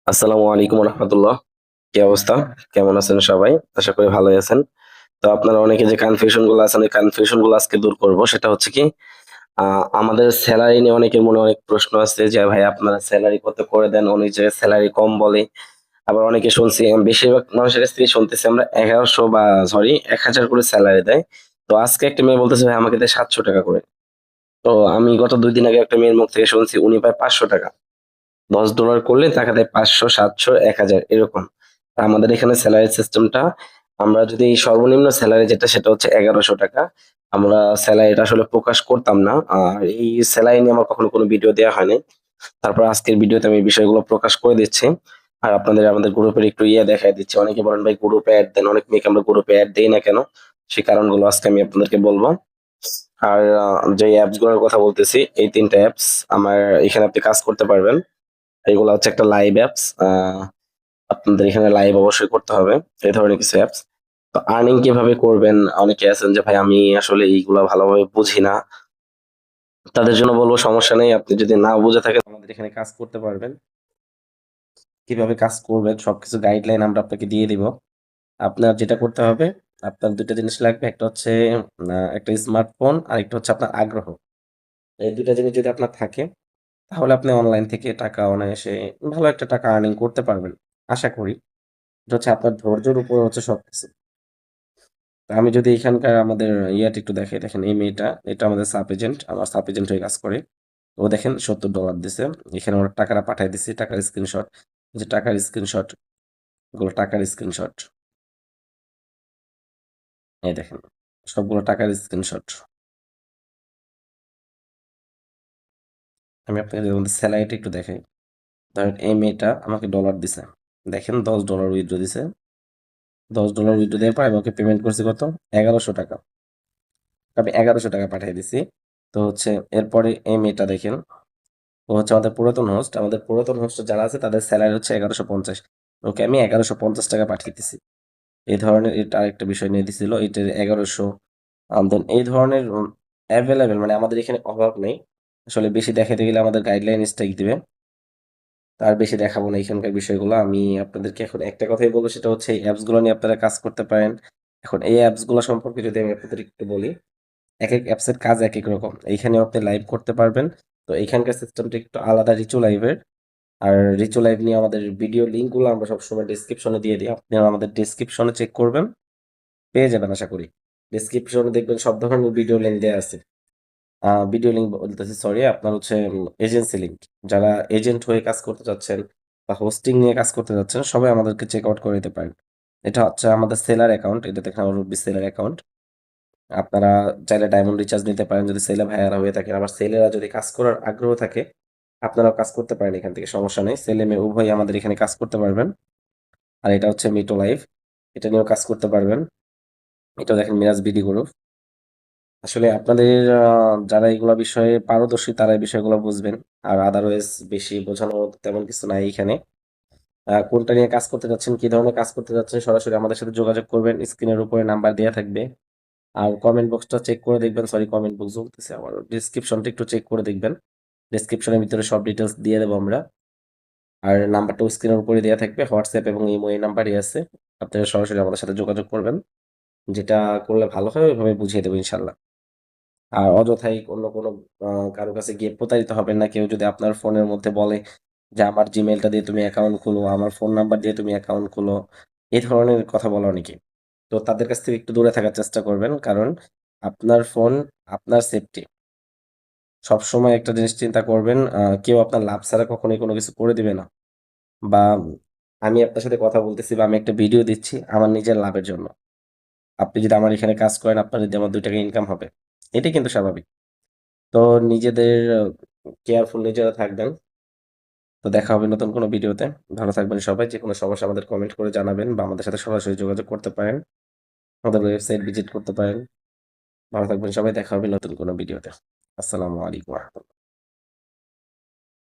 আসসালামু আলাইকুম রহমতুল্লাহ। কি অবস্থা? কেমন আছেন সবাই? আশা করি ভালোই আছেন। তো আপনারা অনেকে যে কনফিউশন গুলো আছেন, ওই কনফিউশন গুলো আজকে দূর করব। সেটা হচ্ছে কি, আ আমাদের সেলারি নিয়ে অনেকের মনে অনেক প্রশ্ন আছে যে, "ভাই আপনারা সেলারি কত করে দেন?" অনেক জায়গায় সেলারি কম বলে। আবার অনেকে শুনছি বেশিরভাগ মানুষের কাছ থেকে শুনতেছি আমরা ১১০০ বা সরি ১,০০০ করে সেলারি দেয়। তো আজকে একটা মেয়ে বলতেছে, "ভাই আমাকে দেয় ৳৭০০ করে।" তো আমি গত ২ দিন আগে একটা মেয়ের মুখ থেকে শুনছি উনি পায় ৳৫০০। $10 করলে টাকা দেয় ৫০০, ৭০০, ১,০০০ এরকম। আমাদের এখানে সেলারি সিস্টেমটা আমরা যদি সর্বনিম্ন সেলারি যেটা সেটা হচ্ছে ৳১১০০। আমরা সেলারিটা আসলে প্রকাশ করতাম না। আর এই সেলারি নিয়ে আমার কখনো কোনো ভিডিও দেয়া হয় নাই। তারপর আজকের ভিডিওতে আমি এই বিষয়গুলো প্রকাশ করে দিচ্ছি। আর আপনাদের আমাদের গ্রুপের একটু দেখায় দিচ্ছি। অনেকে বলেন ভাই গ্রুপে এড দেন। অনেক মেয়েকে আমরা গ্রুপে এড দেই না কেন? সেই কারণগুলো আজকে আমি আপনাদেরকে বলব। আর যে অ্যাপস গুলোর কথা বলতেছি, এই ৩ টা অ্যাপস আমার এখানে আপনি কাজ করতে পারবেন। এগুলা হচ্ছে একটা লাইভ অ্যাপস। আপনাদের এখানে লাইভ অবশ্যই করতে হবে। এই ধরনের কিছু অ্যাপস। তো আর্নিং কিভাবে করবেন? অনেকে আছেন যে ভাই আমি আসলে এইগুলা ভালোভাবে বুঝি না। তাদের জন্য বলব সমস্যা নেই। আপনি যদি না বুঝে থাকেন আমাদের এখানে কাজ করতে পারবেন। কিভাবে কাজ করবেন সবকিছু গাইডলাইন আমরা আপনাকে দিয়ে দিব। আপনার যেটা করতে হবে, আপনার ২ টা জিনিস লাগবে। একটা হচ্ছে একটা স্মার্টফোন, আরেকটা হচ্ছে আপনার আগ্রহ। এই ২ টা জিনিস যদি আপনার থাকে তাহলে আপনি অনলাইন থেকে টাকা অনায়াসে ভালো একটা টাকা আর্নিং করতে পারবেন। আশা করি। এটা হচ্ছে আপনার ধৈর্যের উপর হচ্ছে সবকিছু। তা আমি যদি এখানকার আমাদের ইয়াটা একটু দেখাই, দেখেন এই মেয়েটা, এটা আমাদের সাব এজেন্ট। আমার সাব এজেন্ট হয়ে কাজ করে। ও দেখেন $৭০ দিছে। এখানে ওর টাকাটা পাঠায় দিছি, টাকার স্ক্রিনশট। যে টাকার স্ক্রিনশট, এগুলো টাকার স্ক্রিনশট। এই দেখেন, সবগুলো টাকার স্ক্রিনশট। আমি আপনাকে যদি আমাদের সেলারিটা একটু দেখাই। ধরেন এই মেয়েটা আমাকে ডলার দিছে। দেখেন $10 উইথড্র দিছে। $10 উইথড্র দেওয়ার পর আমি ওকে পেমেন্ট করছি কত? ৳১১০০। আমি ৳১১০০ পাঠিয়ে দিছি। তো হচ্ছে এরপরে এই মেয়েটা দেখেন, ও হচ্ছে আমাদের পুরাতন হোস্ট। আমাদের পুরাতন হোস্ট যারা আছে তাদের সেলারি হচ্ছে ১১৫০। ওকে আমি ৳১১৫০ পাঠিয়ে দিছি। এই ধরনের এটা আরেকটা বিষয় নিয়ে দিছিল। এটার ১১০০ দেন এই ধরনের এভেইলেবল মানে আমাদের এখানে অভাব নেই। আসলে বেশি দেখাইতে গেলে আমাদের গাইডলাইন স্ট্রাইক দিবে। তার বেশি দেখাবো না এখানকার বিষয়গুলো। আমি আপনাদেরকে এখন একটা কথাই বলব সেটা হচ্ছে এই অ্যাপস গুলো নিয়ে আপনারা কাজ করতে পারেন। এখন এই অ্যাপস গুলো সম্পর্কে যদি আমি আপনাদের একটু বলি, একেক অ্যাপসের কাজ একেক রকম। এইখানেও আপনি লাইভ করতে পারবেন। তো এইখানকার সিস্টেমটা একটু আলাদা রিচু লাইভের। আর রিচু লাইভ নিয়ে আমাদের ভিডিও লিঙ্কগুলো আমরা সবসময় ডেসক্রিপশনে দিয়ে দিই। আপনারা আমাদের ডেসক্রিপশনে চেক করবেন, পেয়ে যাবেন আশা করি। ডেসক্রিপশনে দেখবেন সব ধরনের ভিডিও লিঙ্ক দেয়া আছে। ভিডিও লিঙ্ক বলতেছি সরি, আপনার হচ্ছে এজেন্সি লিঙ্ক। যারা এজেন্ট হয়ে কাজ করতে চাচ্ছেন বা হোস্টিং নিয়ে কাজ করতে চাচ্ছেন, সবাই আমাদেরকে চেক আউট করে নিতে পারেন। এটা হচ্ছে আমাদের সেলার অ্যাকাউন্ট। এটা দেখেন আমার রুবি সেলার অ্যাকাউন্ট। আপনারা চাইলে ডায়মন্ড রিচার্জ নিতে পারেন যদি সেলে ভাইয়ারা হয়ে থাকেন। আবার সেলেরা যদি কাজ করার আগ্রহ থাকে, আপনারাও কাজ করতে পারেন এখান থেকে, সমস্যা নেই। ছেলে মেয়ে উভয়ই আমাদের এখানে কাজ করতে পারবেন। আর এটা হচ্ছে মিটো লাইভ। এটা নিয়েও কাজ করতে পারবেন। এটাও দেখেন মিরাজ বিডি গ্রুপ। আসলে আপনাদের যারা এগুলা বিষয়ে পারদর্শী তারা এই বিষয়গুলো বুঝবেন। আর আদারওয়াইজ বেশি বোঝানো তেমন কিছু নাই এখানে। কোনটা নিয়ে কাজ করতে যাচ্ছেন, কি ধরনের কাজ করতে যাচ্ছেন সরাসরি আমাদের সাথে যোগাযোগ করবেন। স্ক্রিনের উপরে নাম্বার দেয়া থাকবে। আর কমেন্ট বক্সটা চেক করে দেখবেন, সরি কমেন্ট বক্স বলতেছি আবার, ডেসক্রিপশনটা একটু চেক করে দেখবেন। ডেসক্রিপশনের ভিতরে সব ডিটেইলস দিয়ে দেবো আমরা। আর নাম্বারটাও স্ক্রিনের উপরে দেয়া থাকবে। হোয়াটসঅ্যাপ এবং ইমো এই নাম্বারই আছে। আপনারা সরাসরি আমাদের সাথে যোগাযোগ করবেন। যেটা করলে ভালো হয় ওইভাবে বুঝিয়ে দেবো ইনশাল্লাহ। আর অযথাই অন্য কোনো কারো কাছে গিয়ে প্রতারিত হবেন না। কেউ যদি আপনার ফোনের মধ্যে বলে যে, "আমার জিমেইলটা দিয়ে তুমি অ্যাকাউন্ট খোলো, আমার ফোন নাম্বার দিয়ে তুমি অ্যাকাউন্ট খোলো।" এই ধরনের কথা বলে অনেকে। তো তাদের কাছ থেকে একটু দূরে থাকার চেষ্টা করবেন। কারণ আপনার ফোন, আপনার সেফটি। সবসময় একটা জিনিস চিন্তা করবেন, কেউ আপনার লাভ ছাড়া কখনোই কোনো কিছু করে দিবে না। বা আমি আপনার সাথে কথা বলতেছি বা আমি একটা ভিডিও দিচ্ছি আমার নিজের লাভের জন্য। আপনি যদি আমার এখানে কাজ করেন, আপনার যদি আমার ৳২ ইনকাম হবে। এটাই কিন্তু স্বাভাবিক। তো নিজেদের কেয়ারফুল নিজেরা থাকবেন। তো দেখা হবে নতুন কোনো ভিডিওতে। ভালো থাকবেন সবাই। যেকোনো সমস্যা আমাদের কমেন্ট করে জানাবেন বা আমাদের সাথে সরাসরি যোগাযোগ করতে পারেন। আমাদের ওয়েবসাইট ভিজিট করতে পারেন। ভালো থাকবেন সবাই। দেখা হবে নতুন কোনো ভিডিওতে। আসসালামু আলাইকুম ওয়া রাহমাতুল্লাহ।